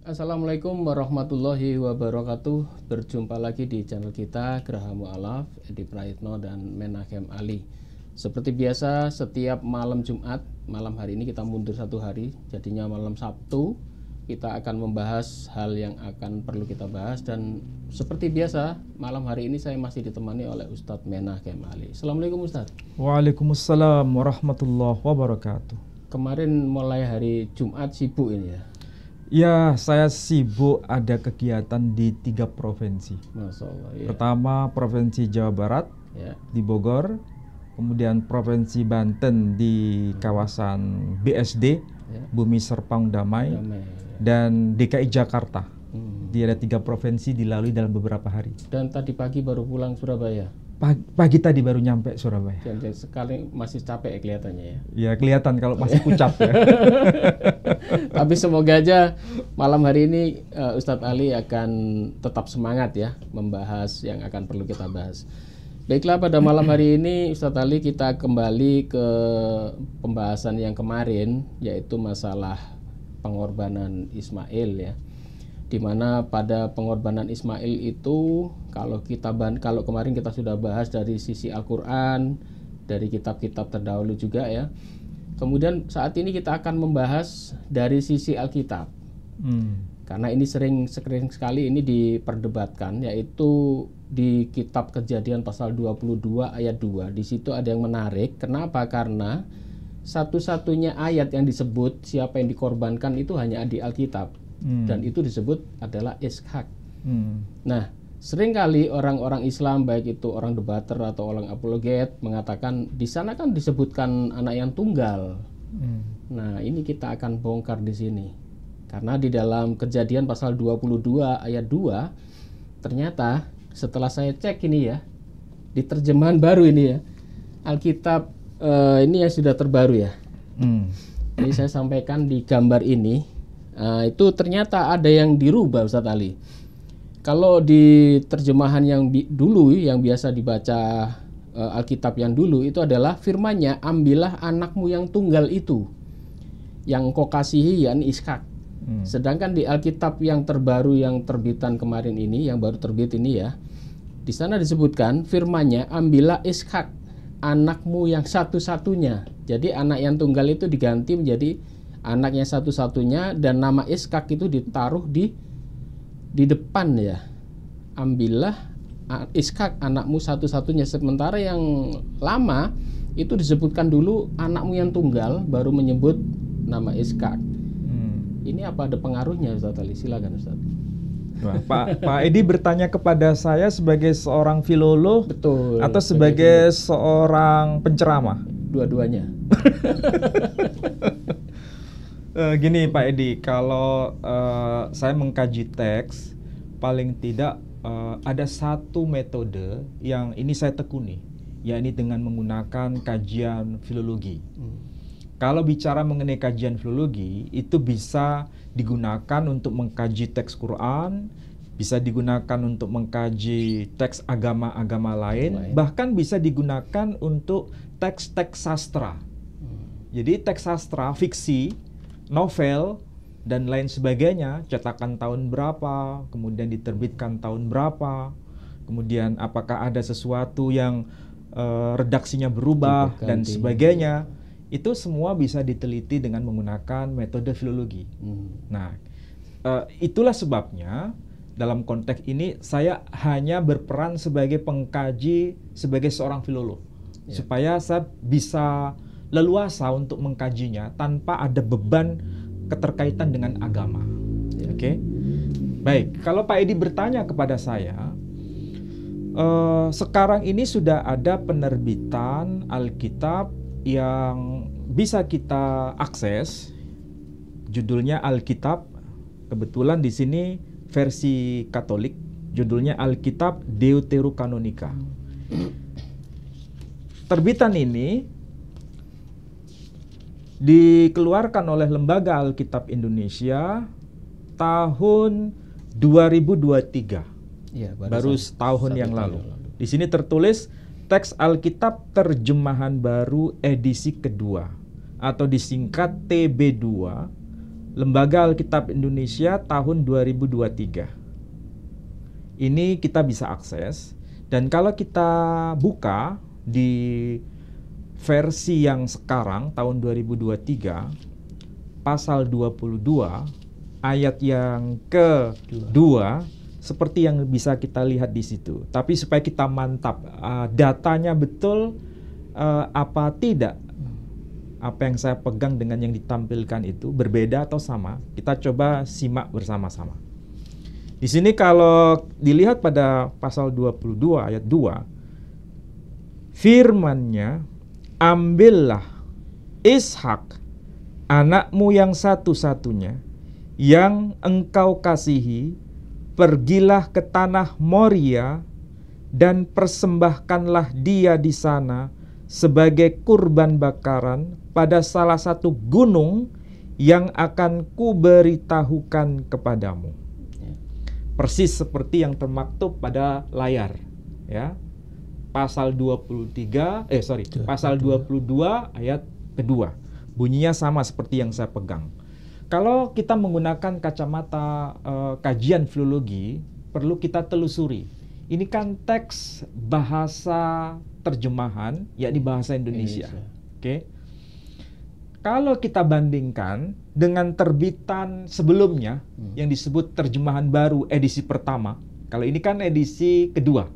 Assalamualaikum warahmatullahi wabarakatuh. Berjumpa lagi di channel kita Geraha Mu'alaf, Edi Praitno dan Menachem Ali. Seperti biasa, setiap malam Jumat, malam hari ini kita mundur satu hari, jadinya malam Sabtu. Kita akan membahas hal yang akan perlu kita bahas. Dan seperti biasa, malam hari ini saya masih ditemani oleh Ustadz Menachem Ali. Assalamualaikum Ustadz. Waalaikumsalam warahmatullahi wabarakatuh. Kemarin mulai hari Jumat sibuk ini ya? Ya, saya sibuk ada kegiatan di 3 provinsi. Masya Allah, ya. Pertama, Provinsi Jawa Barat Ya. di Bogor, kemudian Provinsi Banten di kawasan BSD, Ya. Bumi Serpong Damai, Damai, ya. dan DKI Jakarta. Dia ada 3 provinsi dilalui dalam beberapa hari. Dan tadi pagi baru pulang Surabaya. Pagi tadi baru nyampe Surabaya. Dan sekali masih capek ya kelihatannya ya. Ya, kelihatan kalau masih pucat ya. Tapi semoga aja malam hari ini Ustadz Ali akan tetap semangat ya membahas yang akan perlu kita bahas. Baiklah, pada malam hari ini Ustadz Ali kita kembali ke pembahasan yang kemarin, yaitu masalah pengorbanan Ismail ya. Dimana pada pengorbanan Ismail itu kalau kemarin kita sudah bahas dari sisi Al-Quran, dari kitab-kitab terdahulu juga ya. Kemudian saat ini kita akan membahas dari sisi Alkitab. Karena ini sering sekali ini diperdebatkan, yaitu di kitab Kejadian pasal 22 ayat 2. Di situ ada yang menarik. Kenapa? Karena satu-satunya ayat yang disebut siapa yang dikorbankan itu hanya di Alkitab. Dan itu disebut adalah Ishak. Nah, seringkali orang-orang Islam, baik itu orang debater atau orang apologet, mengatakan di sana kan disebutkan anak yang tunggal. Nah, ini kita akan bongkar di sini. Karena di dalam Kejadian pasal 22 ayat 2, ternyata setelah saya cek ini ya, di terjemahan baru ini ya, Alkitab ini yang sudah terbaru ya. Jadi saya sampaikan di gambar ini. Itu ternyata ada yang dirubah Ustadz Ali. Kalau di terjemahan yang dulu yang biasa dibaca Alkitab yang dulu itu adalah firman-Nya, ambillah anakmu yang tunggal itu yang kau kasihi, yakni Ishak. Sedangkan di Alkitab yang terbaru yang terbitan kemarin ini, yang baru terbit ini ya, di sana disebutkan firman-Nya, ambillah Ishak anakmu yang satu-satunya. Jadi anak yang tunggal itu diganti menjadi anaknya satu-satunya, dan nama Ishak itu ditaruh di depan ya. Ambillah Ishak anakmu satu-satunya. Sementara yang lama itu disebutkan dulu anakmu yang tunggal, baru menyebut nama Ishak. Ini apa ada pengaruhnya Ustaz Ali? Silakan Ustaz. Wah, Pak Edi bertanya kepada saya sebagai seorang filolog. Betul. Atau sebagai seorang penceramah? Dua-duanya. Gini Pak Edi, kalau saya mengkaji teks, paling tidak ada satu metode yang ini saya tekuni, yakni dengan menggunakan kajian filologi. Kalau bicara mengenai kajian filologi, itu bisa digunakan untuk mengkaji teks Quran, bisa digunakan untuk mengkaji teks agama-agama lain, bahkan bisa digunakan untuk teks-teks sastra. Jadi teks sastra, fiksi, novel, dan lain sebagainya, cetakan tahun berapa, kemudian diterbitkan tahun berapa, kemudian apakah ada sesuatu yang redaksinya berubah, dan sebagainya. Itu semua bisa diteliti dengan menggunakan metode filologi. Nah, itulah sebabnya dalam konteks ini saya hanya berperan sebagai pengkaji, sebagai seorang filolog, supaya saya bisa leluasa untuk mengkajinya tanpa ada beban keterkaitan dengan agama. Oke? Baik, kalau Pak Edi bertanya kepada saya, sekarang ini sudah ada penerbitan Alkitab yang bisa kita akses, judulnya Alkitab. Kebetulan di sini versi Katolik, judulnya Alkitab Deuterokanonika. Terbitan ini dikeluarkan oleh Lembaga Alkitab Indonesia tahun 2023. Ya, baru setahun yang lalu. Di sini tertulis teks Alkitab terjemahan baru edisi kedua atau disingkat TB2 Lembaga Alkitab Indonesia tahun 2023. Ini kita bisa akses, dan kalau kita buka di versi yang sekarang tahun 2023 pasal 22 ayat yang kedua, seperti yang bisa kita lihat di situ. Tapi supaya kita mantap datanya betul apa tidak, apa yang saya pegang dengan yang ditampilkan itu berbeda atau sama, kita coba simak bersama-sama. Di sini kalau dilihat pada pasal 22 ayat 2, firman-Nya, ambillah Ishak, anakmu yang satu-satunya, yang engkau kasihi, pergilah ke tanah Moria, dan persembahkanlah dia di sana sebagai kurban bakaran pada salah satu gunung yang akan kuberitahukan kepadamu. Persis seperti yang termaktub pada layar, ya. Pasal 22 ayat kedua. Bunyinya sama seperti yang saya pegang. Kalau kita menggunakan kacamata kajian filologi, perlu kita telusuri. Ini kan teks bahasa terjemahan, yakni bahasa Indonesia. Oke. Kalau kita bandingkan dengan terbitan sebelumnya yang disebut terjemahan baru edisi pertama, kalau ini kan edisi kedua.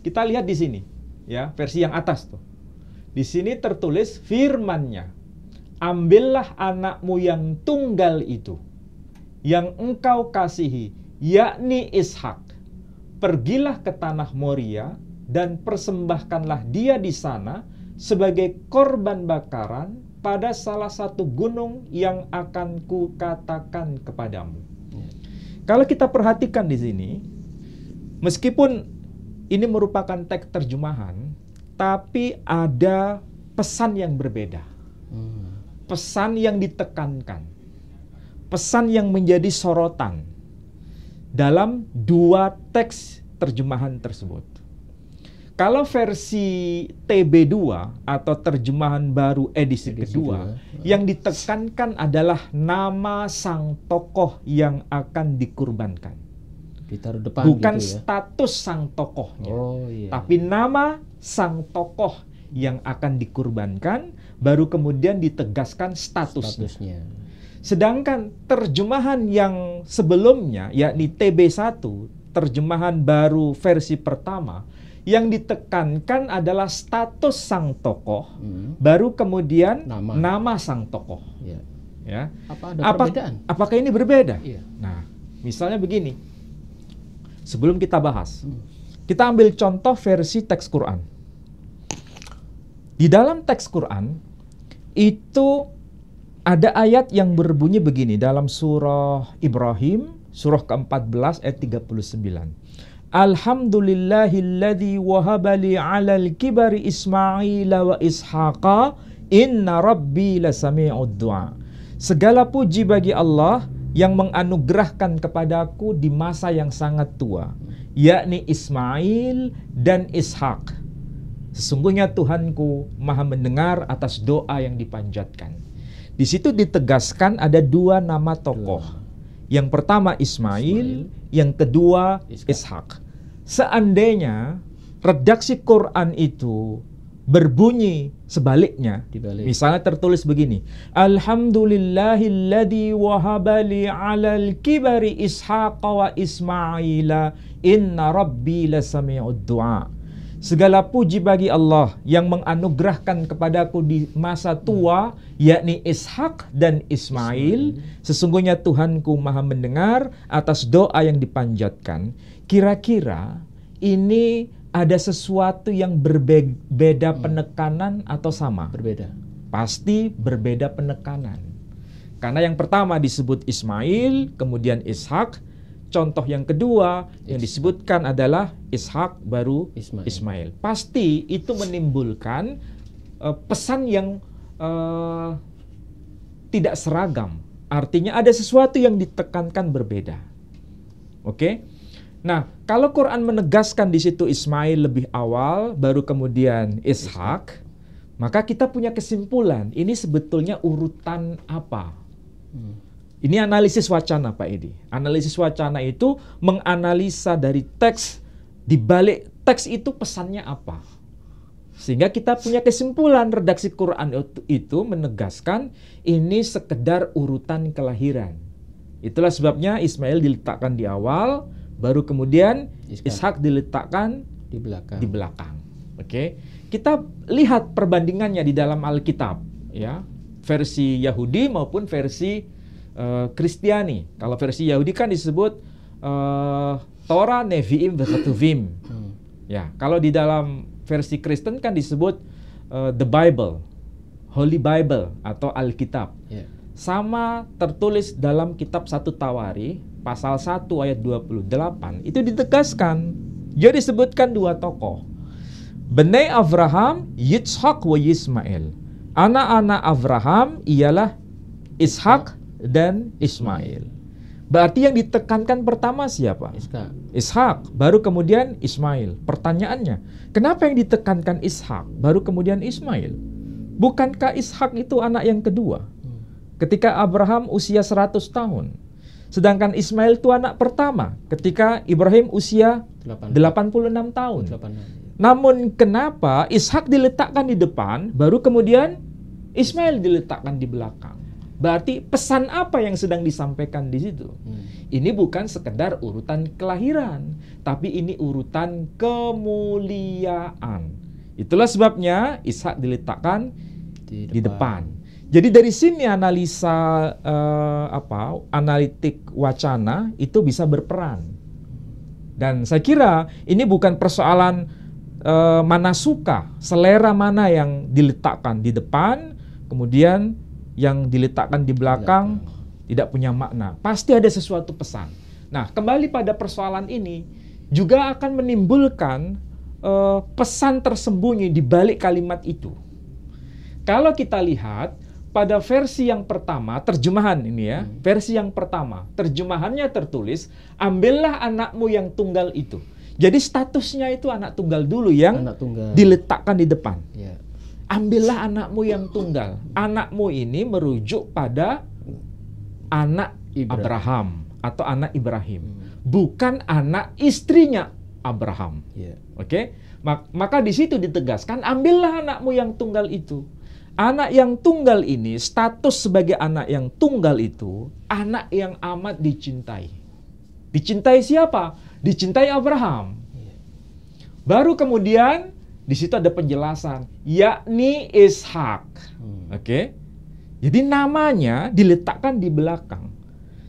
Kita lihat di sini, ya, versi yang atas tuh. Di sini tertulis firman-Nya, ambillah anakmu yang tunggal itu, yang engkau kasihi, yakni Ishak, pergilah ke tanah Moria dan persembahkanlah dia di sana sebagai korban bakaran pada salah satu gunung yang akan kukatakan kepadamu. Kalau kita perhatikan di sini, meskipun ini merupakan teks terjemahan, tapi ada pesan yang berbeda. Pesan yang ditekankan. Pesan yang menjadi sorotan dalam dua teks terjemahan tersebut. Kalau versi TB2 atau terjemahan baru edisi kedua, yang ditekankan adalah nama sang tokoh yang akan dikurbankan. Ditaruh depan bukan gitu ya? Status sang tokohnya, tapi nama sang tokoh yang akan dikurbankan, baru kemudian ditegaskan statusnya. Sedangkan terjemahan yang sebelumnya, yakni TB1, terjemahan baru versi pertama, yang ditekankan adalah status sang tokoh, baru kemudian nama sang tokoh. Ya. Apa ada perbedaan? Apakah ini berbeda? Nah, misalnya begini. Sebelum kita bahas, kita ambil contoh versi teks Quran. Di dalam teks Quran itu ada ayat yang berbunyi begini dalam surah Ibrahim, surah ke-14 ayat 39. Alhamdulillahilladzi wahabali 'alal kibari Ismaila wa Ishaqa inna rabbi lasami'ud du'a. Segala puji bagi Allah yang menganugerahkan kepadaku di masa yang sangat tua, yakni Ismail dan Ishak. Sesungguhnya Tuhanku maha mendengar atas doa yang dipanjatkan. Di situ ditegaskan ada dua nama tokoh. Yang pertama Ismail, yang kedua Ishak. Seandainya redaksi Quran itu berbunyi sebaliknya, misalnya tertulis begini, Alhamdulillahilladzi wahabali 'alal kibari Ishaqa wa Ismaila inna rabbi lasami'ud du'a. Segala puji bagi Allah yang menganugerahkan kepadaku di masa tua, yakni Ishak dan Ismail. Sesungguhnya Tuhanku maha mendengar atas doa yang dipanjatkan. Kira-kira ini ada sesuatu yang berbeda penekanan atau sama? Berbeda. Pasti berbeda penekanan. Karena yang pertama disebut Ismail, kemudian Ishak. Contoh yang kedua yang disebutkan adalah Ishak baru Ismail. Pasti itu menimbulkan pesan yang tidak seragam. Artinya ada sesuatu yang ditekankan berbeda. Oke? Nah, kalau Quran menegaskan di situ Ismail lebih awal, baru kemudian Ishak, maka kita punya kesimpulan, ini sebetulnya urutan apa? Ini analisis wacana, Pak Edi. Analisis wacana itu menganalisa dari teks, di balik teks itu pesannya apa. Sehingga kita punya kesimpulan redaksi Quran itu menegaskan ini sekedar urutan kelahiran. Itulah sebabnya Ismail diletakkan di awal, baru kemudian Ishak diletakkan di belakang. Oke. Kita lihat perbandingannya di dalam Alkitab, ya. Versi Yahudi maupun versi Kristiani. Kalau versi Yahudi kan disebut Torah, Nevi'im, Ketuvim. Ya, kalau di dalam versi Kristen kan disebut the Bible, Holy Bible atau Alkitab. Yeah. Sama tertulis dalam kitab 1 Tawari pasal 1 ayat 28 itu ditegaskan. Jadi disebutkan dua tokoh. Bnei Abraham, Yitzhak wa Yismail. Anak-anak Abraham ialah Ishak dan Ismail. Berarti yang ditekankan pertama siapa? Ishak, baru kemudian Ismail. Pertanyaannya, kenapa yang ditekankan Ishak, baru kemudian Ismail? Bukankah Ishak itu anak yang kedua? Ketika Abraham usia 100 tahun. Sedangkan Ismail itu anak pertama ketika Ibrahim usia 86 tahun. Namun kenapa Ishak diletakkan di depan, baru kemudian Ismail diletakkan di belakang? Berarti pesan apa yang sedang disampaikan di situ? Ini bukan sekedar urutan kelahiran, tapi ini urutan kemuliaan. Itulah sebabnya Ishak diletakkan di depan. Jadi dari sini analisa analitik wacana itu bisa berperan. Dan saya kira ini bukan persoalan mana suka, selera mana yang diletakkan di depan, kemudian yang diletakkan di belakang tidak punya makna. Pasti ada sesuatu pesan. Nah, kembali pada persoalan ini juga akan menimbulkan pesan tersembunyi di balik kalimat itu. Kalau kita lihat pada versi yang pertama, terjemahan ini ya, versi yang pertama, terjemahannya tertulis, ambillah anakmu yang tunggal itu. Jadi statusnya itu anak tunggal dulu yang diletakkan di depan. Yeah. Ambillah anakmu yang tunggal. Anakmu ini merujuk pada anak Abraham atau anak Ibrahim, bukan anak istrinya Abraham. Yeah. Oke? Maka di situ ditegaskan, ambillah anakmu yang tunggal itu. Anak yang tunggal ini, status sebagai anak yang tunggal itu, anak yang amat dicintai. Dicintai siapa? Dicintai Abraham. Baru kemudian di situ ada penjelasan, yakni Ishak. Oke? Jadi namanya diletakkan di belakang.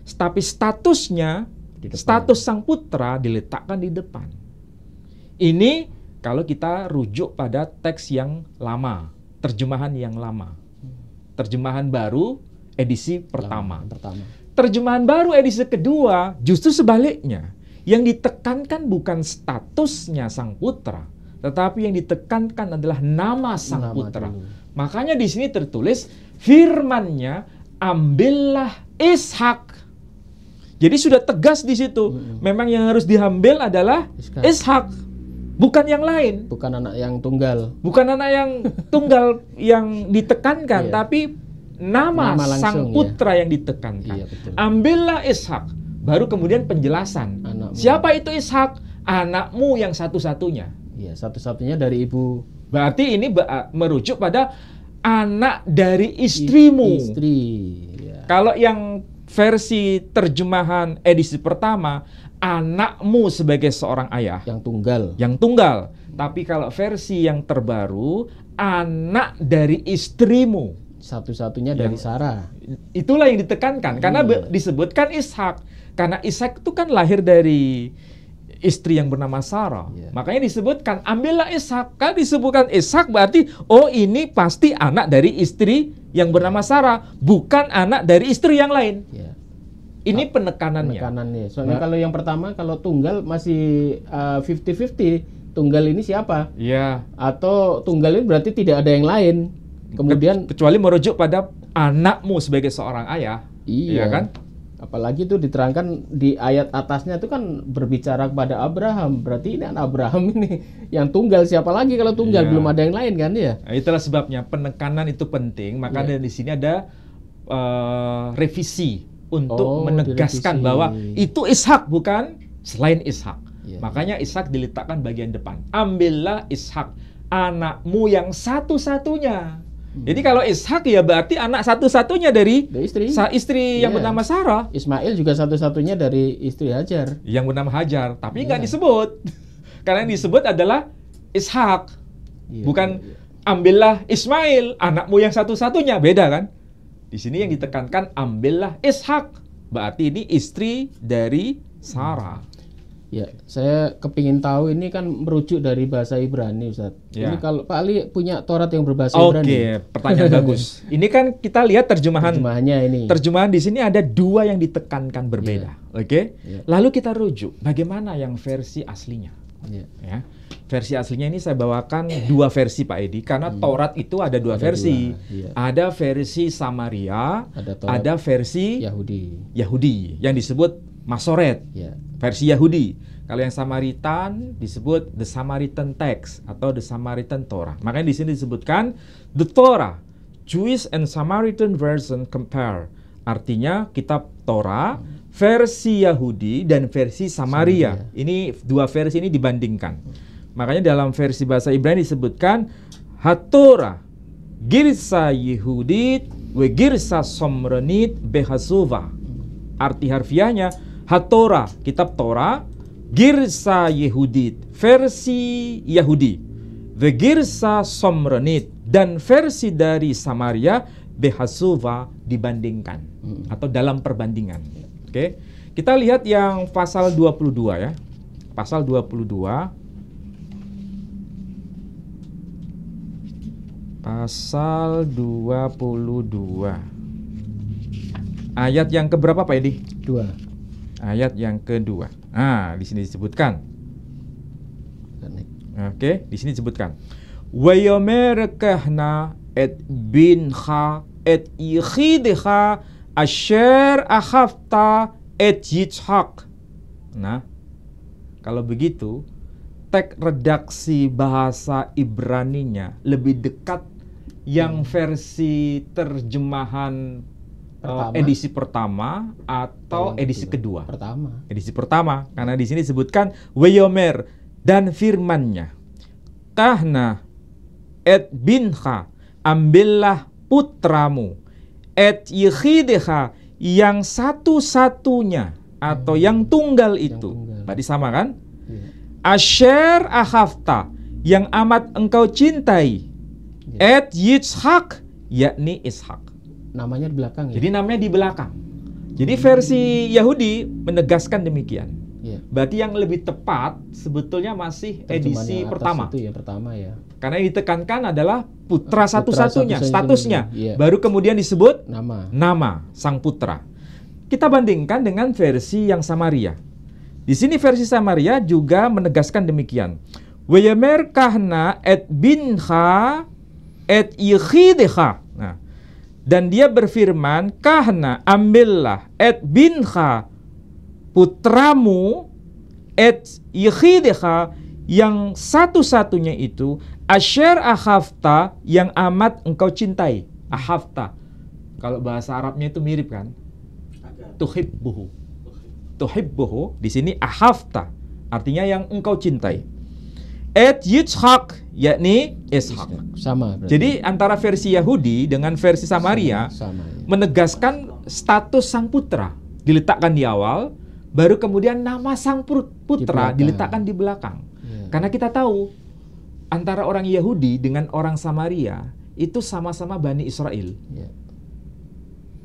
Tapi statusnya, status sang putra diletakkan di depan. Ini kalau kita rujuk pada teks yang lama, terjemahan yang lama. Terjemahan baru edisi pertama. Terjemahan baru edisi kedua justru sebaliknya. Yang ditekankan bukan statusnya sang putra, tetapi yang ditekankan adalah nama sang putra. Makanya di sini tertulis firman-Nya, ambillah Ishak. Jadi sudah tegas di situ. Memang yang harus diambil adalah Ishak, bukan yang lain. Bukan anak yang tunggal. Bukan anak yang tunggal yang ditekankan, tapi nama sang putra yang ditekankan. Ambillah Ishak. Baru kemudian penjelasan. Anakmu. Siapa itu Ishak? Anakmu yang satu-satunya. Iya, satu-satunya dari ibu. Berarti ini merujuk pada anak dari istrimu. Istri. Ya. Kalau yang versi terjemahan edisi pertama, anakmu sebagai seorang ayah. Yang tunggal. Yang tunggal. Tapi kalau versi yang terbaru, anak dari istrimu. Satu-satunya dari Sarah. Itulah yang ditekankan. Karena disebutkan Ishak. Karena Ishak itu kan lahir dari istri yang bernama Sarah. Makanya disebutkan, ambillah Ishak. Kalau disebutkan Ishak berarti, oh ini pasti anak dari istri yang bernama Sarah. Bukan anak dari istri yang lain. Ini penekanannya. Soalnya kalau yang pertama, kalau tunggal masih 50-50. Tunggal ini siapa? Atau tunggal ini berarti tidak ada yang lain. Kemudian kecuali merujuk pada anakmu sebagai seorang ayah. Iya kan? Apalagi itu diterangkan di ayat atasnya itu kan berbicara kepada Abraham. Berarti ini anak Abraham ini yang tunggal. Siapa lagi kalau tunggal? Belum ada yang lain kan ya? Nah, itulah sebabnya penekanan itu penting. Maka di sini ada revisi untuk menegaskan direvisi. bahwa itu Ishak bukan selain Ishak. Iya. Makanya Ishak diletakkan bagian depan. Ambillah Ishak, anakmu yang satu-satunya. Jadi kalau Ishak ya berarti anak satu-satunya dari istri yang Iya. bernama Sarah. Ismail juga satu-satunya dari istri Hajar. Yang bernama Hajar, tapi nggak Iya. disebut. Karena yang disebut adalah Ishak. Iya, Bukan iya, iya. ambillah Ismail, anakmu yang satu-satunya. Beda kan? Di sini yang ditekankan ambillah Ishak. Berarti ini istri dari Sarah. Ya, saya kepingin tahu ini kan merujuk dari bahasa Ibrani, Ustaz. Ya. Ini kalau Pak Ali punya Taurat yang berbahasa Ibrani. Oke, pertanyaan bagus. Ini kan kita lihat Terjemahannya ini. Terjemahan di sini ada dua yang ditekankan berbeda. Oke? Iya. Lalu kita rujuk bagaimana yang versi aslinya. Iya. Ya. Versi aslinya ini saya bawakan dua versi Pak Edi karena Taurat itu ada dua Ada versi. dua, iya. Ada versi Samaria, Ada Taurat ada versi Yahudi. Yahudi yang disebut Masoret, Ya. versi Yahudi. Kalau yang Samaritan disebut the Samaritan text atau the Samaritan Torah. Makanya di sini disebutkan the Torah, Jewish and Samaritan version compare. Artinya kitab Torah versi Yahudi dan versi Samaria. Ini dua versi ini dibandingkan. Makanya dalam versi bahasa Ibrani disebutkan Hatorah Girsa Yehudit we Girsa Somronit Behasuva. Arti harfiahnya Hatorah, kitab Torah, Girsa Yehudit, versi Yahudi, we Girsa Somronit, dan versi dari Samaria Behasuva dibandingkan atau dalam perbandingan. Oke. Kita lihat yang pasal 22 ya. Pasal 22. Pasal 22. Ayat yang keberapa Pak Edi? 2. Ayat yang kedua. Nah, di sini disebutkan. Oke, di sini disebutkan. Wa yomer kahna et binha et ikhidha asher akhafta et yitzhak. Nah, kalau begitu, teks redaksi bahasa Ibraninya lebih dekat yang versi terjemahan edisi pertama atau edisi kedua. Edisi pertama, karena di sini disebutkan Weyomer dan firmannya, Kahna et binha, ambillah putramu, et yichideha, yang satu-satunya atau yang tunggal itu. Berarti sama kan? Asher ahafta, yang amat engkau cintai, et Yitzhak, yakni Ishak. Namanya di belakang ya? Jadi namanya di belakang. Jadi versi Yahudi menegaskan demikian. Ya. Berarti yang lebih tepat sebetulnya masih edisi pertama. Itu ya, pertama ya. Karena yang ditekankan adalah putra satu-satunya, statusnya. Ya. Baru kemudian disebut nama sang putra. Kita bandingkan dengan versi yang Samaria. Di sini versi Samaria juga menegaskan demikian. Weyemer kahna et binha et yichideha. Nah, dan dia berfirman, kahna, ambillah, et binha, putramu, et yichideha, yang satu-satunya itu, asher ahafta, yang amat engkau cintai. Ahafta. Kalau bahasa Arabnya itu mirip kan? Tuhibbuhu. Tuhibbuhu, di sini ahafta, artinya yang engkau cintai. Et Yitzhak, yakni Ishak. Sama berarti. Jadi antara versi Yahudi dengan versi Samaria sama, ya. menegaskan status sang putra diletakkan di awal, baru kemudian nama sang putra diletakkan di belakang. Ya. Karena kita tahu antara orang Yahudi dengan orang Samaria itu sama-sama Bani Israel. Ya.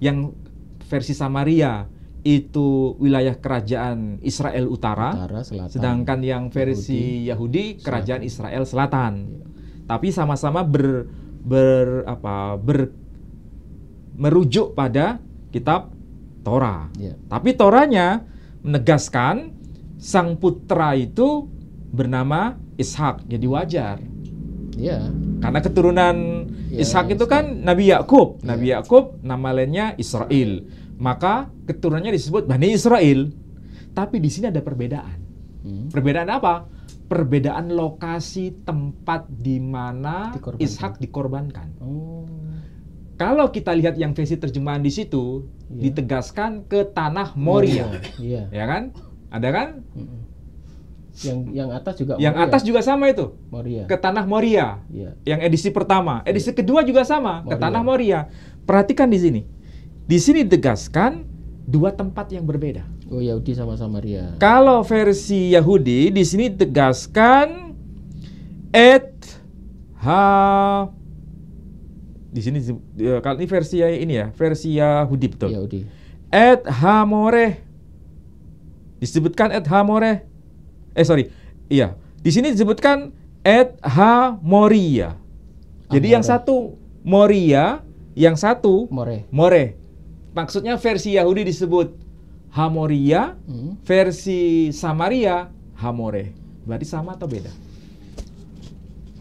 Yang versi Samaria itu wilayah kerajaan Israel Utara, sedangkan yang versi Yahudi kerajaan Israel Selatan. Tapi sama-sama merujuk pada kitab Torah. Tapi Torahnya menegaskan sang putra itu bernama Ishak, jadi wajar. Karena keturunan Ishak itu kan Nabi Yakub. Nabi Yakub nama lainnya Israel. Maka keturunannya disebut Bani Israel. Tapi di sini ada perbedaan. Perbedaan apa? Perbedaan lokasi tempat di mana Ishak dikorbankan. Kalau kita lihat yang versi terjemahan di situ, ditegaskan ke tanah Moria. Iya. Ya kan? Ada kan? Yang atas juga Yang Moria. atas juga sama itu. Moria. Ke tanah Moria. Iya. Yang edisi pertama. Edisi kedua juga sama, ke Moria. tanah Moria. Perhatikan di sini. Di sini ditegaskan dua tempat yang berbeda. Oh, Yahudi sama Samaria. Kalau versi Yahudi di sini ditegaskan di sini kalau ini versi ini ya, versi Yahudi betul. Yahudi. Hamoreh. Disebutkan Hamoreh. Iya. Di sini disebutkan Hamoria. Jadi yang satu Moria, yang satu More. Maksudnya versi Yahudi disebut Hamoria, versi Samaria Hamore. Berarti sama atau beda?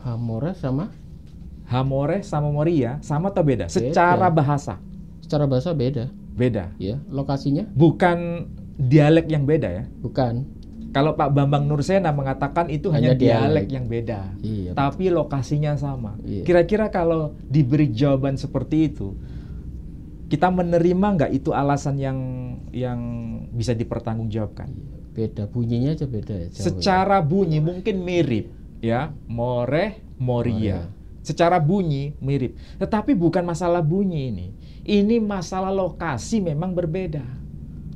Hamore sama Moria sama atau beda? Secara bahasa. Secara bahasa beda. Beda. Ya, lokasinya? Bukan dialek yang beda ya? Bukan. Kalau Pak Bambang Nursena mengatakan itu hanya dialek yang beda. Iya, tapi lokasinya sama. Iya. Kira-kira kalau diberi jawaban seperti itu, kita menerima nggak itu alasan yang bisa dipertanggungjawabkan? Beda, bunyinya aja beda ya. Secara bunyi mungkin mirip ya, Moria. Secara bunyi mirip, tetapi bukan masalah bunyi ini. Ini masalah lokasi memang berbeda.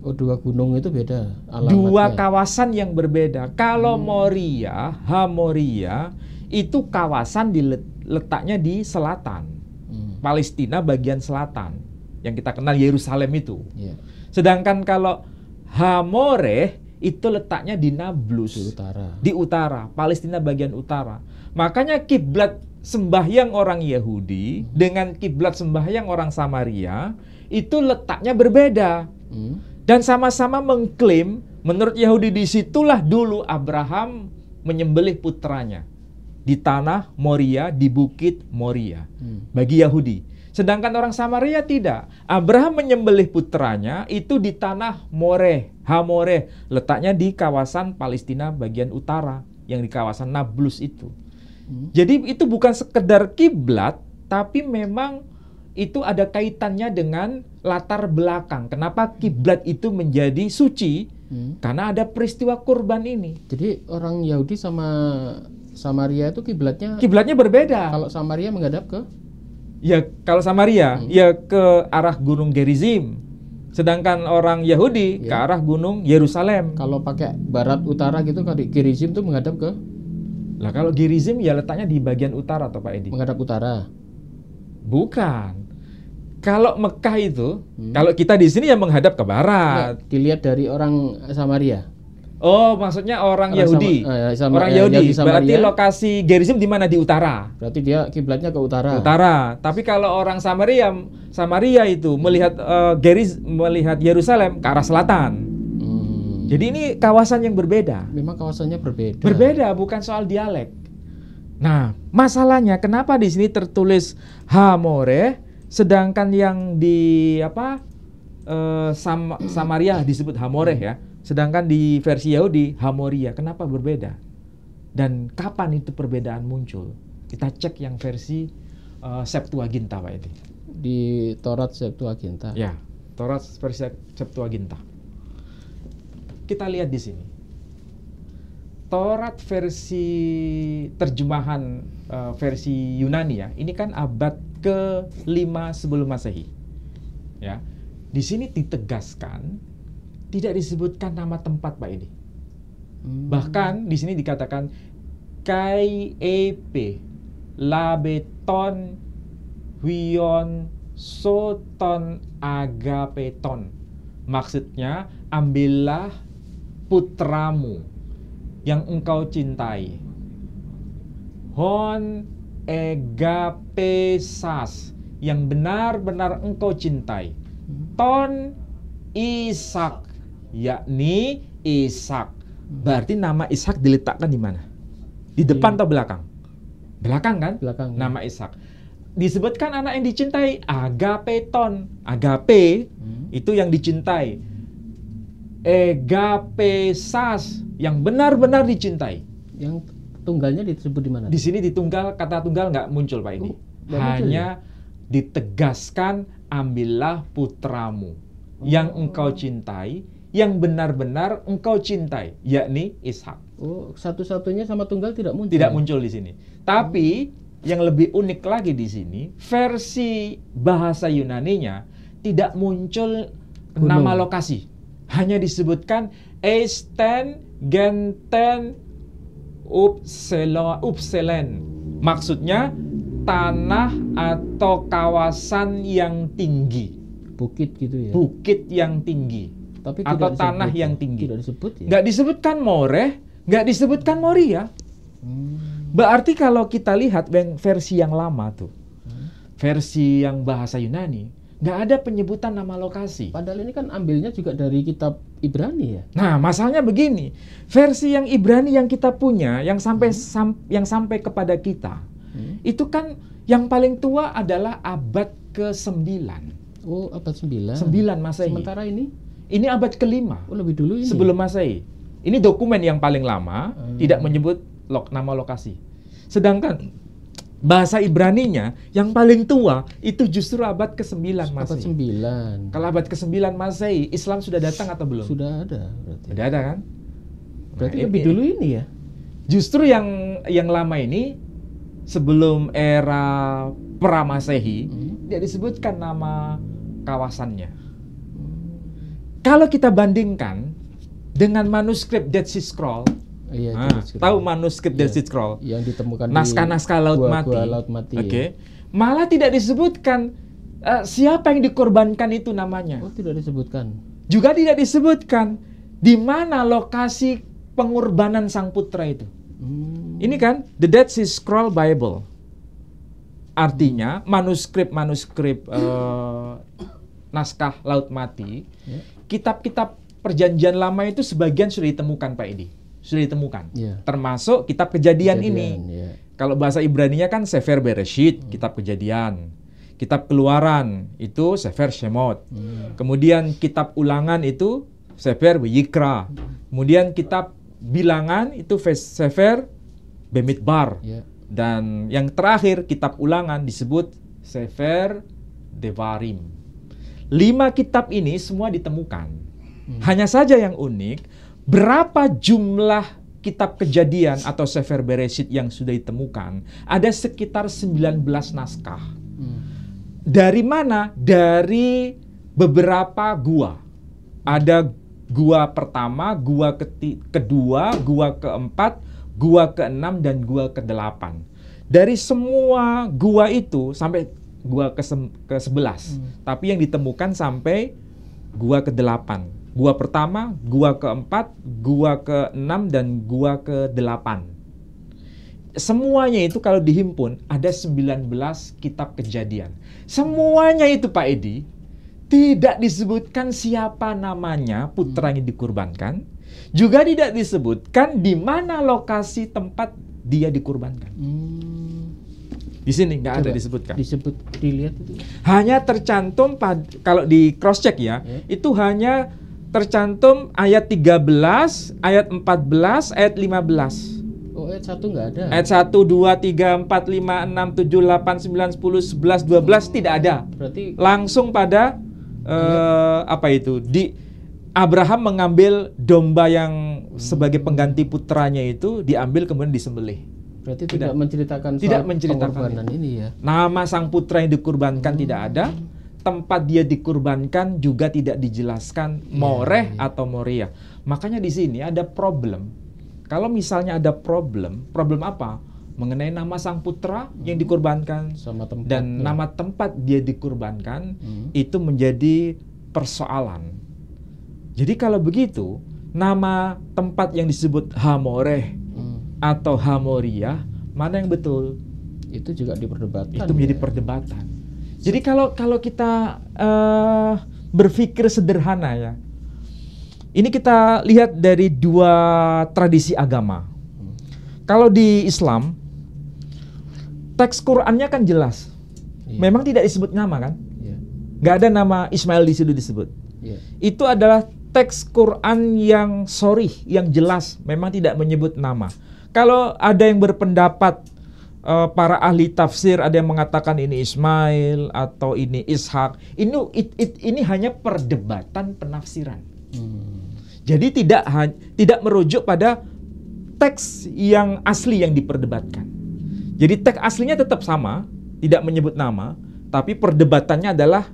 Oh, dua gunung itu beda alamatnya. Dua kawasan yang berbeda. Kalau Hamoria itu kawasan letaknya di selatan, Palestina bagian selatan, yang kita kenal Yerusalem itu. Yeah. Sedangkan kalau Hamoreh itu letaknya di Nablus, di utara, Palestina bagian utara. Makanya kiblat sembahyang orang Yahudi dengan kiblat sembahyang orang Samaria itu letaknya berbeda. Dan sama-sama mengklaim, menurut Yahudi disitulah dulu Abraham menyembelih putranya di tanah Moria, di bukit Moria, bagi Yahudi. Sedangkan orang Samaria tidak. Abraham menyembelih putranya itu di tanah Hamoreh, letaknya di kawasan Palestina bagian utara, yang di kawasan Nablus itu. Jadi itu bukan sekedar kiblat, tapi memang itu ada kaitannya dengan latar belakang. Kenapa kiblat itu menjadi suci? Karena ada peristiwa kurban ini. Jadi orang Yahudi sama Samaria itu kiblatnya berbeda. Kalau Samaria menghadap ke? Ya, kalau Samaria ya ke arah Gunung Gerizim. Sedangkan orang Yahudi ke arah Gunung Yerusalem. Kalau pakai barat utara gitu, kalau Gerizim itu menghadap ke? Lah kalau Gerizim ya letaknya di bagian utara atau Pak Edi? Menghadap utara. Bukan. Kalau Mekah itu, kalau kita di sini ya menghadap ke barat. Nggak, dilihat dari orang Samaria. Oh, maksudnya orang Yahudi. Orang Yahudi. Berarti lokasi Gerizim di mana? Di utara. Berarti dia kiblatnya ke utara. Utara. Tapi kalau orang Samaria itu melihat melihat Yerusalem ke arah selatan. Jadi ini kawasan yang berbeda. Memang kawasannya berbeda. Berbeda, bukan soal dialek. Nah, masalahnya kenapa di sini tertulis Hamoreh, sedangkan yang di Samaria disebut Hamoreh ya, sedangkan di versi Yahudi Hamoria. Kenapa berbeda? Dan kapan itu perbedaan muncul? Kita cek yang versi Septuaginta, Pak Edi. Di Taurat Septuaginta. Ya, Taurat versi Septuaginta. Kita lihat di sini. Taurat versi terjemahan versi Yunani ya, ini kan abad ke-5 sebelum Masehi. Ya. Di sini ditegaskan tidak disebutkan nama tempat, Pak Edi. Bahkan di sini dikatakan kai epe labeton huion soton agapeton. Maksudnya, ambillah putramu yang engkau cintai. Hon egapesas, yang benar-benar engkau cintai. Ton Ishak, yakni Ishak. Berarti nama Ishak diletakkan di mana? Di depan atau belakang? Belakang kan? Belakang. Nama Ishak. Disebutkan anak yang dicintai, agapeton. Agape itu yang dicintai. Egapesas, yang benar-benar dicintai. Yang tunggalnya disebut di mana? Di sini kata tunggal nggak muncul, Pak ini. Hanya ditegaskan, ambillah putramu yang engkau cintai, yang benar-benar engkau cintai, yakni Ishak. Oh, satu-satunya sama tunggal tidak muncul. Tidak muncul di sini. Tapi yang lebih unik lagi di sini, versi bahasa Yunaninya tidak muncul nama lokasi. Hanya disebutkan Eisten, Genten, Upselen. Maksudnya tanah atau kawasan yang tinggi. Bukit gitu ya. Bukit yang tinggi. Tapi atau tidak tanah disebut, yang tinggi. Tidak disebut ya. Nggak disebutkan Moreh, nggak disebutkan Moria. Berarti kalau kita lihat versi yang lama tuh, versi yang bahasa Yunani, nggak ada penyebutan nama lokasi. Padahal ini kan ambilnya juga dari kitab Ibrani ya. Nah, masalahnya begini, versi yang Ibrani yang kita punya, yang sampai kepada kita, itu kan yang paling tua adalah abad ke-9. Oh, abad 9. 9 Masehi. Sementara ini? Ini abad ke-5. Oh, lebih dulu ini. Sebelum Masehi. Ini dokumen yang paling lama, tidak menyebut nama lokasi. Sedangkan bahasa Ibraninya yang paling tua itu justru abad ke-9 Masehi. Abad 9. Kalau abad ke-9 Masehi, Islam sudah datang atau belum? Sudah ada berarti. Sudah ada kan? Berarti lebih dulu ini ya. Justru yang lama ini sebelum era pra-Masehi, dia disebutkan nama kawasannya. Kalau kita bandingkan dengan manuskrip Dead Sea Scroll, tahu manuskrip Dead Sea Scroll? Yang ditemukan naskah-naskah Laut Mati. Laut Mati. Oke. Malah tidak disebutkan siapa yang dikorbankan itu namanya. Oh, tidak disebutkan. Juga tidak disebutkan di mana lokasi pengorbanan sang putra itu. Ini kan The Dead Sea Scroll Bible. Artinya manuskrip naskah Laut Mati. Kitab-kitab perjanjian lama itu sebagian sudah ditemukan, Pak Edi. Sudah ditemukan. Termasuk kitab kejadian ini. Kalau bahasa Ibraninya kan Sefer Bereshit, kitab kejadian. Kitab keluaran itu Sefer Shemot. Kemudian kitab ulangan itu Sefer Yikra. Kemudian kitab bilangan itu Sefer Bemidbar. Dan yang terakhir kitab ulangan disebut Sefer Devarim. 5 kitab ini semua ditemukan. Hanya saja yang unik, berapa jumlah kitab kejadian atau Sefer Bereshit yang sudah ditemukan? Ada sekitar 19 naskah. Dari mana? Dari beberapa gua. Ada gua pertama, gua kedua, gua keempat, gua keenam, dan gua ke-8. Dari semua gua itu sampai gua ke-11. Tapi yang ditemukan sampai gua ke-8. Gua pertama, gua ke-4, gua ke-6, dan gua ke-8. Semuanya itu kalau dihimpun ada 19 kitab kejadian. Semuanya itu, Pak Edi, tidak disebutkan siapa namanya putra yang dikurbankan. Juga tidak disebutkan di mana lokasi tempat dia dikurbankan. Di sini nggak ada disebutkan. Disebut, dilihat itu. Hanya tercantum kalau di cross check ya, itu hanya tercantum ayat 13, ayat 14, ayat 15. Oh, ayat 1 nggak ada. Ayat 1, 2, 3, 4, 5, 6, 7, 8, 9, 10, 11, 12 tidak ada. Berarti langsung pada apa itu? Abraham mengambil domba yang sebagai pengganti putranya itu, diambil kemudian disembelih. Berarti tidak menceritakan pengorbanan ini ya. Nama sang putra yang dikurbankan tidak ada, tempat dia dikurbankan juga tidak dijelaskan Moreh atau Moria. Makanya di sini ada problem. Kalau misalnya ada problem apa? Mengenai nama sang putra yang dikurbankan sama tempat, dan nama tempat dia dikurbankan, itu menjadi persoalan. Jadi kalau begitu, nama tempat yang disebut Hamoreh atau Hamoria, mana yang betul? Itu juga diperdebatkan. Itu menjadi perdebatan. Jadi kalau kita berpikir sederhana ya, ini kita lihat dari 2 tradisi agama. Kalau di Islam, teks Qur'annya kan jelas. Memang tidak disebut nama kan? Nggak ada nama Ismail di situ disebut. Itu adalah teks Quran yang sharih, yang jelas, memang tidak menyebut nama. Kalau ada yang berpendapat para ahli tafsir ada yang mengatakan ini Ismail atau ini Ishak. Ini hanya perdebatan penafsiran. Jadi tidak merujuk pada teks yang asli yang diperdebatkan. Jadi teks aslinya tetap sama, tidak menyebut nama, tapi perdebatannya adalah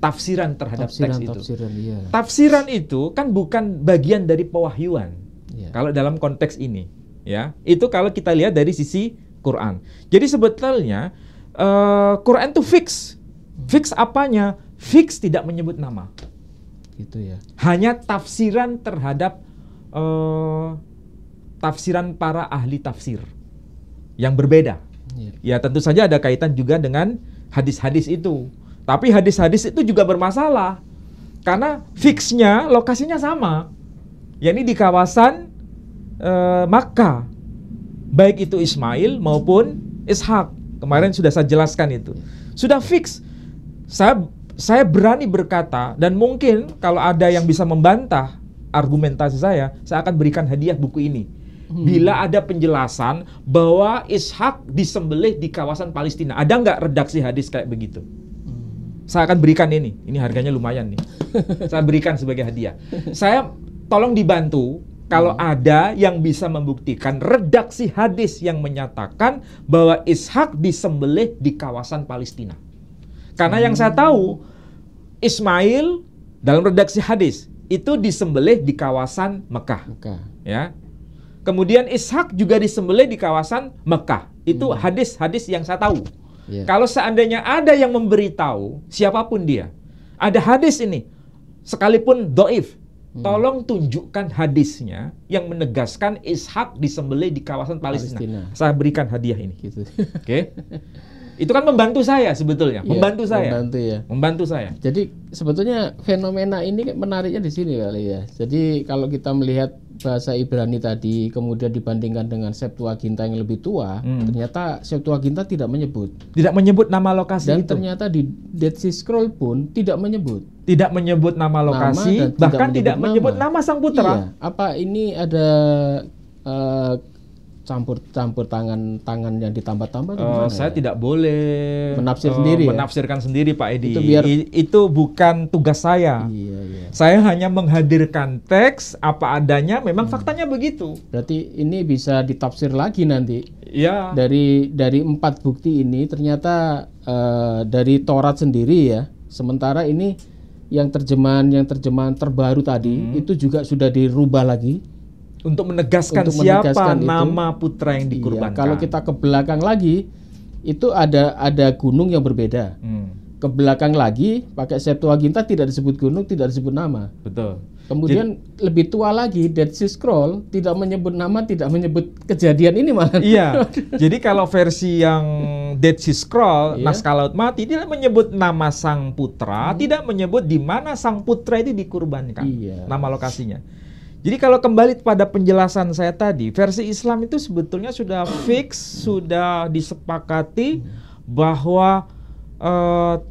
tafsiran terhadap teks itu. Iya. Tafsiran itu kan bukan bagian dari pewahyuan. Iya. Kalau dalam konteks ini, ya. Itu kalau kita lihat dari sisi Quran. Jadi sebetulnya Quran itu fix. Fix apanya? Fix tidak menyebut nama. Gitu ya. Hanya tafsiran terhadap tafsiran para ahli tafsir yang berbeda. Ya tentu saja ada kaitan juga dengan hadis-hadis itu. Tapi hadis-hadis itu juga bermasalah karena fixnya lokasinya sama, yakni di kawasan Makkah, baik itu Ismail maupun Ishak. Kemarin sudah saya jelaskan itu, sudah fix. Saya berani berkata, dan mungkin kalau ada yang bisa membantah argumentasi saya akan berikan hadiah buku ini. Bila ada penjelasan bahwa Ishak disembelih di kawasan Palestina, ada nggak redaksi hadis kayak begitu? Saya akan berikan ini harganya lumayan nih. Saya berikan sebagai hadiah. Saya tolong dibantu kalau ada yang bisa membuktikan redaksi hadis yang menyatakan bahwa Ishak disembelih di kawasan Palestina. Karena yang saya tahu, Ismail dalam redaksi hadis itu disembelih di kawasan Mekah. Ya. Kemudian Ishak juga disembelih di kawasan Mekah. Itu hadis-hadis yang saya tahu. Kalau seandainya ada yang memberitahu, siapapun dia, ada hadis ini, sekalipun dhaif, tolong tunjukkan hadisnya yang menegaskan Ishak disembelih di kawasan Palestina. Saya berikan hadiah ini. Gitu. Oke. Itu kan membantu saya sebetulnya, membantu saya. Jadi sebetulnya fenomena ini menariknya di sini kali ya. Jadi kalau kita melihat bahasa Ibrani tadi, kemudian dibandingkan dengan Septuaginta yang lebih tua, ternyata Septuaginta tidak menyebut nama lokasi dan itu. Ternyata di Dead Sea Scroll pun tidak menyebut nama lokasi, bahkan tidak menyebut nama sang putra. Iya. Apa ini ada campur tangan yang ditambah-tambah? Saya tidak boleh menafsirkan sendiri Pak Edi. Itu bukan tugas saya. Iya. Saya hanya menghadirkan teks apa adanya, memang faktanya begitu. Berarti ini bisa ditafsir lagi nanti. Ya. Dari 4 bukti ini ternyata dari Taurat sendiri ya. Sementara ini yang terjemahan terbaru tadi itu juga sudah dirubah lagi. Untuk menegaskan siapa nama putra yang dikurbankan. Iya, kalau kita ke belakang lagi, itu ada gunung yang berbeda. Ke belakang lagi, pakai Septuaginta tidak disebut gunung, tidak disebut nama. Betul. Kemudian lebih tua lagi, Dead Sea Scroll tidak menyebut nama, tidak menyebut kejadian ini malah. Iya. Jadi kalau versi yang Dead Sea Scroll, naskah Laut Mati tidak menyebut nama sang putra, tidak menyebut di mana sang putra itu dikurbankan. Nama lokasinya. Jadi kalau kembali pada penjelasan saya tadi, versi Islam itu sebetulnya sudah fix, sudah disepakati bahwa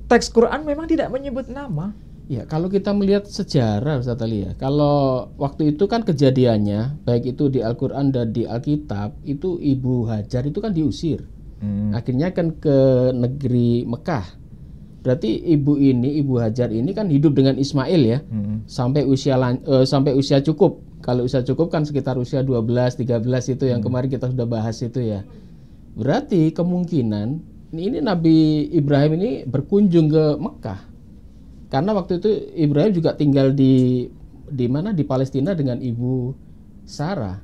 teks Quran memang tidak menyebut nama. Ya, kalau kita melihat sejarah Ustaz Ali ya, kalau waktu itu kan kejadiannya, baik itu di Al-Quran dan di Alkitab, itu Ibu Hajar itu kan diusir. Akhirnya kan ke negeri Mekah. Berarti Ibu Hajar ini kan hidup dengan Ismail ya, sampai usia cukup. Kalau usia cukup kan sekitar usia 12-13 itu yang kemarin kita sudah bahas itu ya. Berarti kemungkinan ini Nabi Ibrahim ini berkunjung ke Mekah. Karena waktu itu Ibrahim juga tinggal di mana, di Palestina dengan Ibu Sarah.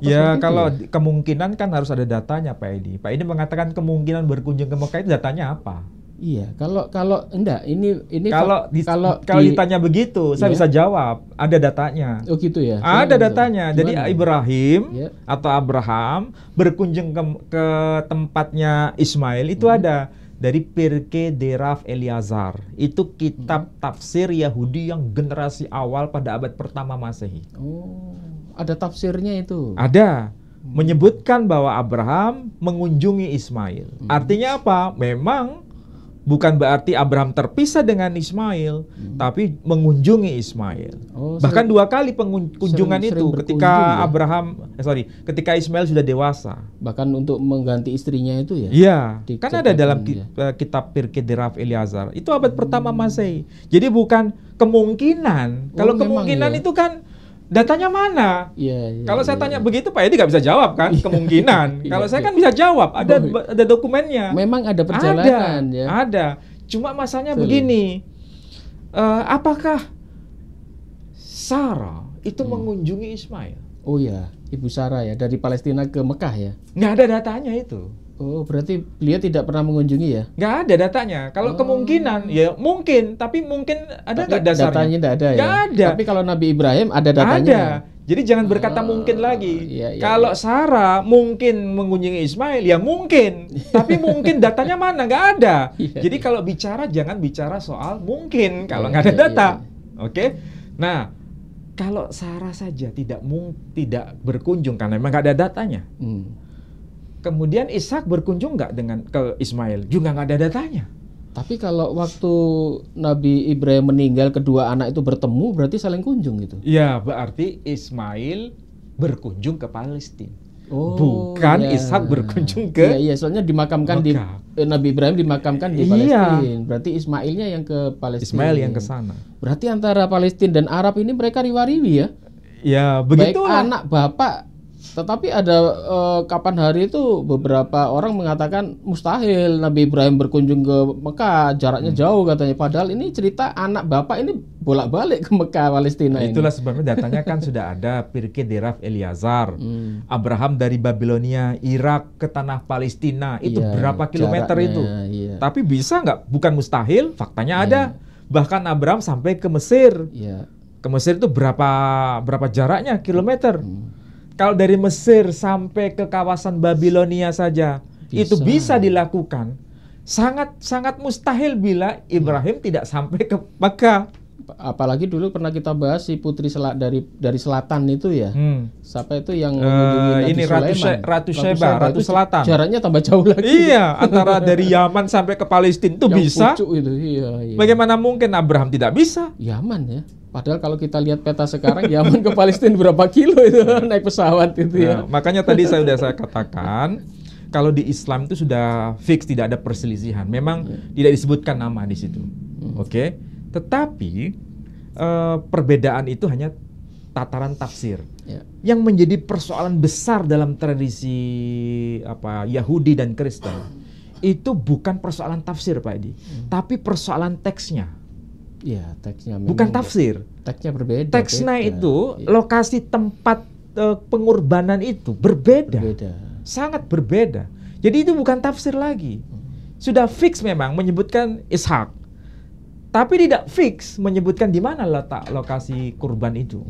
Ya kalau kemungkinan kan harus ada datanya Pak Edi. Pak Edi mengatakan kemungkinan berkunjung ke Mekah itu datanya apa? Iya, kalau enggak ini kalau ditanya begitu, saya bisa jawab, ada datanya. Oh gitu ya. Ada datanya. Jadi Ibrahim atau Abraham berkunjung ke tempatnya Ismail itu ada dari Pirkei de Rav Eliezer. Itu kitab tafsir Yahudi yang generasi awal pada abad pertama Masehi. Oh, ada tafsirnya itu. Ada. Menyebutkan bahwa Abraham mengunjungi Ismail. Artinya apa? Memang bukan berarti Abraham terpisah dengan Ismail, tapi mengunjungi Ismail. Oh, Bahkan 2 kali kunjungan sering itu berkunjung ketika ya? ketika Ismail sudah dewasa. Bahkan untuk mengganti istrinya itu ya? Iya, kan ada Diceritakan dalam dia. kitab Pirkei Deraf Eliezer. Itu abad pertama Masehi. Jadi bukan kemungkinan. Kalau memang kemungkinan ya? itu kan datanya mana? Iya, iya, Kalau saya iya, tanya iya. begitu Pak Edi nggak bisa jawab kan kemungkinan. Kalau saya kan bisa jawab, ada dokumennya. Memang ada perjalanan Ada, ya. ada. Cuma masalahnya Betul. begini, apakah Sarah itu mengunjungi Ismail? Oh ya, Ibu Sarah ya, dari Palestina ke Mekah ya. Nggak ada datanya itu. Oh, berarti beliau tidak pernah mengunjungi ya? Nggak ada datanya. Kalau kemungkinan, ya mungkin, tapi mungkin ada nggak Tapi dasarnya? datanya tidak ada ya? Nggak ada. Tapi kalau Nabi Ibrahim ada datanya. Ada. Jadi jangan berkata mungkin lagi. iya, iya, Kalau iya. Sarah mungkin mengunjungi Ismail, ya mungkin. Tapi mungkin datanya mana? Nggak ada. Iya, Jadi kalau bicara, jangan bicara soal mungkin. Kalau Iya, nggak ada iya, data. iya. Oke? Nah, kalau Sarah saja tidak berkunjung karena memang nggak ada datanya. Kemudian Ishak berkunjung nggak dengan ke Ismail? Juga nggak ada datanya. Tapi kalau waktu Nabi Ibrahim meninggal, kedua anak itu bertemu, berarti saling kunjung gitu. Ya, berarti Ismail berkunjung ke Palestina. Oh, Bukan ya. Ishak berkunjung ke Iya, soalnya dimakamkan di Mekah. Nabi Ibrahim dimakamkan di Iya. Palestina. Berarti Ismailnya yang ke Palestina. Ismail yang ke sana. Berarti antara Palestina dan Arab ini mereka riwa-riwi ya. Ya, Baik begitulah. anak bapak. Tetapi ada kapan hari itu beberapa orang mengatakan mustahil Nabi Ibrahim berkunjung ke Mekah, jaraknya jauh katanya. Padahal ini cerita anak bapak ini bolak-balik ke Mekah Palestina ini. Itulah sebabnya datanya kan sudah ada Pirkei Deraf Eliezer. Abraham dari Babilonia, Irak ke tanah Palestina. Itu Iya, berapa kilometer jaraknya, itu? iya. Tapi bisa nggak? Bukan mustahil, faktanya ada. Bahkan Abraham sampai ke Mesir. Iya. Ke Mesir itu berapa jaraknya kilometer? Kalau dari Mesir sampai ke kawasan Babilonia saja itu bisa dilakukan. Sangat mustahil bila Ibrahim tidak sampai ke Mekah. Apalagi dulu pernah kita bahas si putri dari selatan itu ya. Siapa itu yang ini Ratu Sheba, Ratu Selatan. Jaraknya tambah jauh lagi. Iya, antara dari Yaman sampai ke Palestina itu Yang bisa. pucuk itu. Iya. Bagaimana mungkin Abraham tidak bisa? Yaman ya. Padahal kalau kita lihat peta sekarang Yaman ke Palestina berapa kilo itu naik pesawat itu ya. Makanya tadi saya katakan kalau di Islam itu sudah fix tidak ada perselisihan. Memang tidak disebutkan nama di situ. Oke. Tetapi perbedaan itu hanya tataran tafsir. Yang menjadi persoalan besar dalam tradisi Yahudi dan Kristen itu bukan persoalan tafsir Pak Edi, tapi persoalan teksnya. Iya, teksnya bukan tafsir. Teksnya berbeda. Teksnya itu lokasi tempat pengorbanan itu berbeda. Sangat berbeda. Jadi itu bukan tafsir lagi. Sudah fix memang menyebutkan Ishak. Tapi tidak fix menyebutkan di mana letak lokasi kurban itu.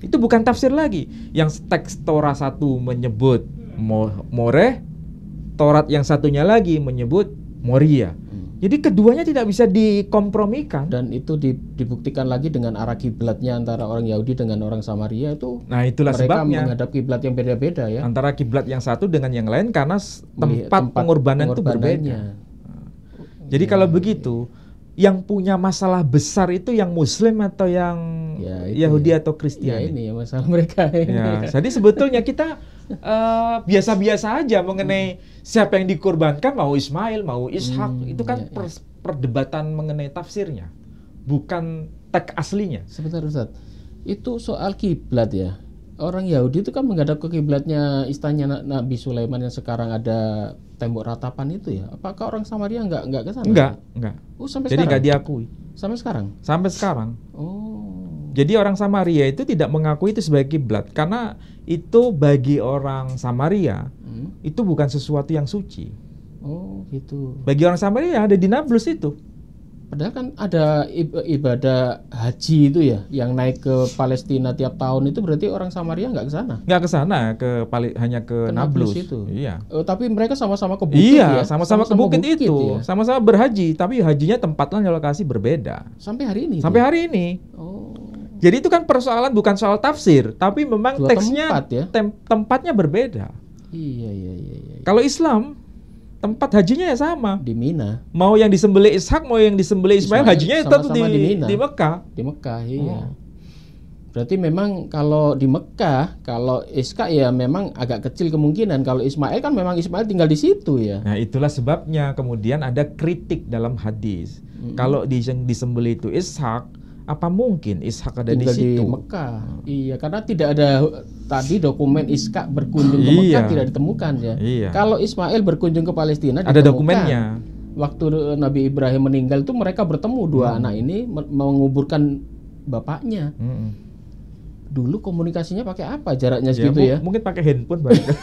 Itu bukan tafsir lagi. Yang teks Torah satu menyebut Moreh, Taurat yang satunya lagi menyebut Moria. Jadi keduanya tidak bisa dikompromikan. Dan itu dibuktikan lagi dengan arah kiblatnya antara orang Yahudi dengan orang Samaria itu. Nah, itulah mereka sebabnya menghadap kiblat yang beda-beda ya. Antara kiblat yang satu dengan yang lain karena tempat pengorbanan itu berbeda. Jadi kalau begitu, yang punya masalah besar itu yang Muslim atau yang Yahudi atau Kristiani? Ya ini ya masalah mereka. Ya, jadi sebetulnya kita biasa-biasa aja mengenai siapa yang dikorbankan, mau Ismail, mau Ishak, itu kan perdebatan mengenai tafsirnya, bukan teks aslinya. Sebentar Ustaz, itu soal kiblat ya. Orang Yahudi itu kan menghadap ke kiblatnya istananya Nabi Sulaiman yang sekarang ada tembok ratapan itu ya. Apakah orang Samaria nggak ke sana? Enggak. Oh, sampai jadi sekarang? nggak diakui. Sampai sekarang? Sampai sekarang. Oh. Jadi orang Samaria itu tidak mengakui itu sebagai kiblat karena itu bagi orang Samaria itu bukan sesuatu yang suci. Oh, gitu. Bagi orang Samaria ada di Nablus itu. Padahal kan ada ibadah haji itu ya, yang naik ke Palestina tiap tahun itu berarti orang Samaria nggak ke sana? Nggak ke sana, hanya ke Nablus itu. Iya. Tapi mereka sama-sama ke bukit ya. ya? Sama-sama ke bukit itu. Ya? Sama-sama berhaji, tapi hajinya tempatnya lokasi berbeda. Sampai hari ini? Sampai hari ini. Oh. Jadi itu kan persoalan bukan soal tafsir, tapi memang teksnya, tempat ya? tempatnya berbeda. Iya. Kalau Islam, tempat hajinya ya sama. Di Mina. Mau yang disembelih Ishak, mau yang disembelih Ismail, hajinya tetap sama-sama di Mina. di Mekah. Di Mekah, iya. Berarti memang kalau di Mekah, kalau Ishak ya memang agak kecil kemungkinan. Kalau Ismail kan memang Ismail tinggal di situ ya. Nah, itulah sebabnya kemudian ada kritik dalam hadis. Kalau disembelih itu Ishak, apa mungkin Ishak ada tinggal di situ? Di Mekah. Iya, karena tidak ada tadi dokumen Ishak berkunjung ke Mekah tidak ditemukan ya. Iya. Kalau Ismail berkunjung ke Palestina ada dokumennya. Waktu Nabi Ibrahim meninggal itu mereka bertemu dua anak ini menguburkan bapaknya. Dulu komunikasinya pakai apa? Jaraknya segitu ya? Mungkin pakai handphone barangkali.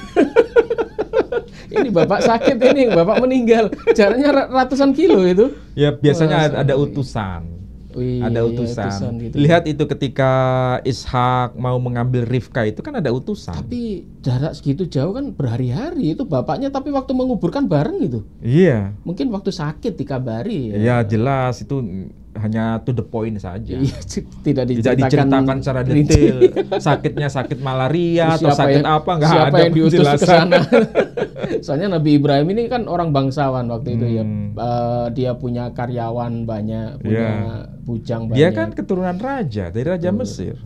Ini bapak sakit ini, bapak meninggal. Jaraknya ratusan kilo itu. Ya biasanya ada utusan. Ada utusan gitu. Lihat itu ketika Ishak mau mengambil Rifka itu kan ada utusan. Tapi jarak segitu jauh kan berhari-hari itu bapaknya, tapi waktu menguburkan bareng gitu. Iya. Mungkin waktu sakit dikabari ya. Ya jelas itu hanya to the point saja. Iya, tidak diceritakan secara detail. Sakitnya sakit malaria atau sakit apa nggak ada. Siapa yang diutus ke sana? Soalnya Nabi Ibrahim ini kan orang bangsawan waktu itu ya. Dia punya karyawan banyak, punya bujang banyak. Dia kan keturunan raja dari Raja Mesir.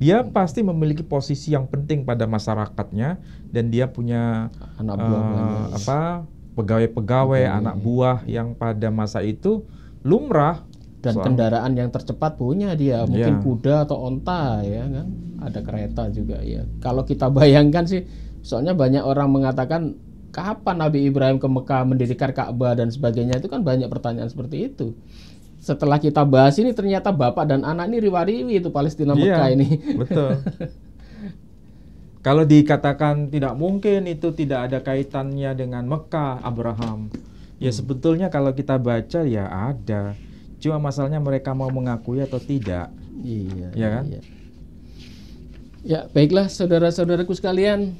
Dia pasti memiliki posisi yang penting pada masyarakatnya dan dia punya anak buah banyak. Pegawai-pegawai, anak buah yang pada masa itu lumrah. Dan kendaraan yang tercepat punya dia, mungkin kuda atau onta ya kan. Ada kereta juga ya. Kalau kita bayangkan sih, soalnya banyak orang mengatakan kapan Nabi Ibrahim ke Mekah mendirikan Ka'bah dan sebagainya, itu kan banyak pertanyaan seperti itu. Setelah kita bahas ini ternyata bapak dan anak ini riwariwi itu Palestina Mekah ini. Betul. Kalau dikatakan tidak mungkin itu tidak ada kaitannya dengan Mekah, Abraham. Ya sebetulnya kalau kita baca ya ada. Cuma masalahnya mereka mau mengakui atau tidak. Iya. Ya kan? Iya. Ya, baiklah saudara-saudaraku sekalian.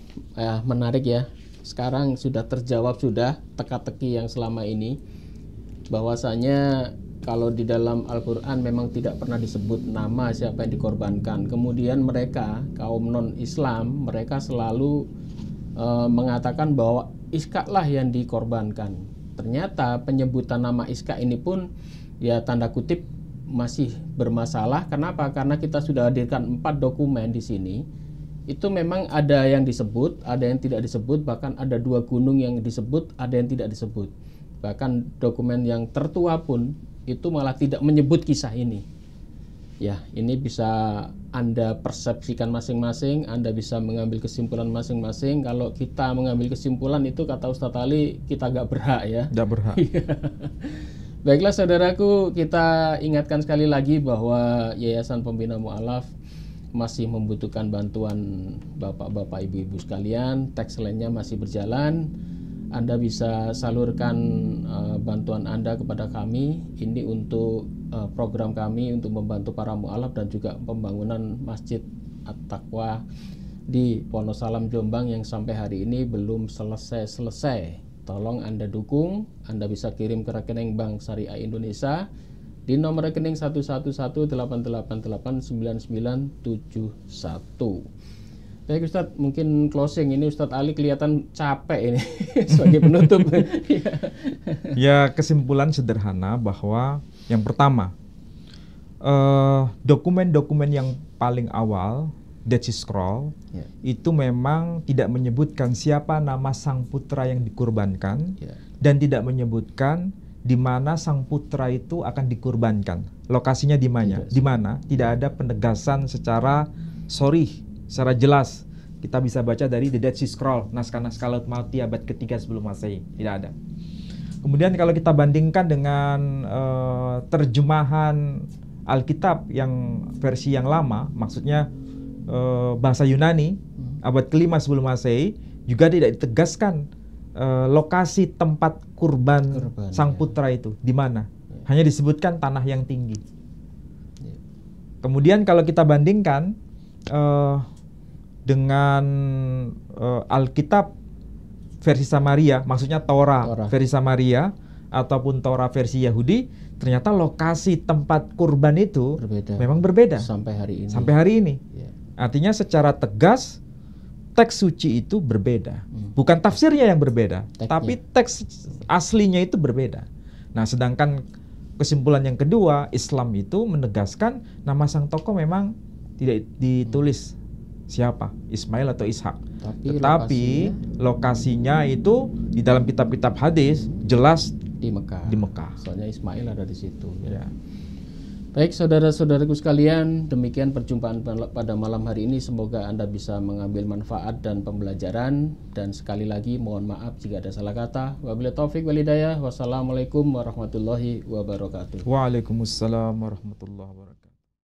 Menarik ya. Sekarang sudah terjawab sudah teka-teki yang selama ini. Bahwasanya kalau di dalam Al-Qur'an memang tidak pernah disebut nama siapa yang dikorbankan. Kemudian mereka, kaum non-Islam, mereka selalu mengatakan bahwa Ishak lah yang dikorbankan. Ternyata penyebutan nama Ishak ini pun ya tanda kutip masih bermasalah. Kenapa? Karena kita sudah hadirkan 4 dokumen di sini. Itu memang ada yang disebut, ada yang tidak disebut, bahkan ada 2 gunung yang disebut, ada yang tidak disebut. Bahkan dokumen yang tertua pun itu malah tidak menyebut kisah ini. Ya, ini bisa Anda persepsikan masing-masing, Anda bisa mengambil kesimpulan masing-masing. Kalau kita mengambil kesimpulan itu kata Ustadz Ali, kita gak berhak ya. Gak berhak. Baiklah saudaraku, kita ingatkan sekali lagi bahwa Yayasan Pembina Mu'alaf masih membutuhkan bantuan bapak-bapak, ibu-ibu sekalian. Tax line-nya masih berjalan. Anda bisa salurkan bantuan Anda kepada kami. Ini untuk program kami untuk membantu para mu'alaf dan juga pembangunan Masjid At-Taqwa di Wonosalam Jombang yang sampai hari ini belum selesai. Tolong Anda dukung. Anda bisa kirim ke rekening Bank Syariah Indonesia di nomor rekening 11188899971. Baik Ustadz, mungkin closing ini Ustadz Ali kelihatan capek ini sebagai penutup. Ya, kesimpulan sederhana bahwa yang pertama, dokumen-dokumen yang paling awal Dead Sea Scroll itu memang tidak menyebutkan siapa nama sang putra yang dikurbankan dan tidak menyebutkan di mana sang putra itu akan dikurbankan. Lokasinya di mana? Di mana? Tidak ada penegasan secara secara jelas. Kita bisa baca dari The Dead Sea Scroll, naskah-naskah Laut Malti abad ketiga sebelum Masehi. Tidak ada. Kemudian kalau kita bandingkan dengan terjemahan Alkitab yang versi yang lama, maksudnya bahasa Yunani abad kelima sebelum Masehi, juga tidak ditegaskan lokasi tempat kurban sang putra itu di mana. Hanya disebutkan tanah yang tinggi. Kemudian kalau kita bandingkan dengan Alkitab versi Samaria, maksudnya Torah versi Samaria ataupun Torah versi Yahudi, ternyata lokasi tempat kurban itu memang berbeda sampai hari ini. Artinya secara tegas teks suci itu berbeda. Bukan tafsirnya yang berbeda, Teksnya. tapi teks aslinya itu berbeda. Nah, sedangkan kesimpulan yang kedua, Islam itu menegaskan nama sang tokoh memang tidak ditulis siapa, Ismail atau Ishak. Tetapi lokasinya itu di dalam kitab-kitab hadis jelas di Mekah. di Mekah. Soalnya Ismail ada di situ. Ya. Baik saudara-saudaraku sekalian, demikian perjumpaan pada malam hari ini. Semoga Anda bisa mengambil manfaat dan pembelajaran. Dan sekali lagi mohon maaf jika ada salah kata. Wabillahi taufik wal hidayah. Wassalamualaikum warahmatullahi wabarakatuh. Waalaikumsalam warahmatullahi wabarakatuh.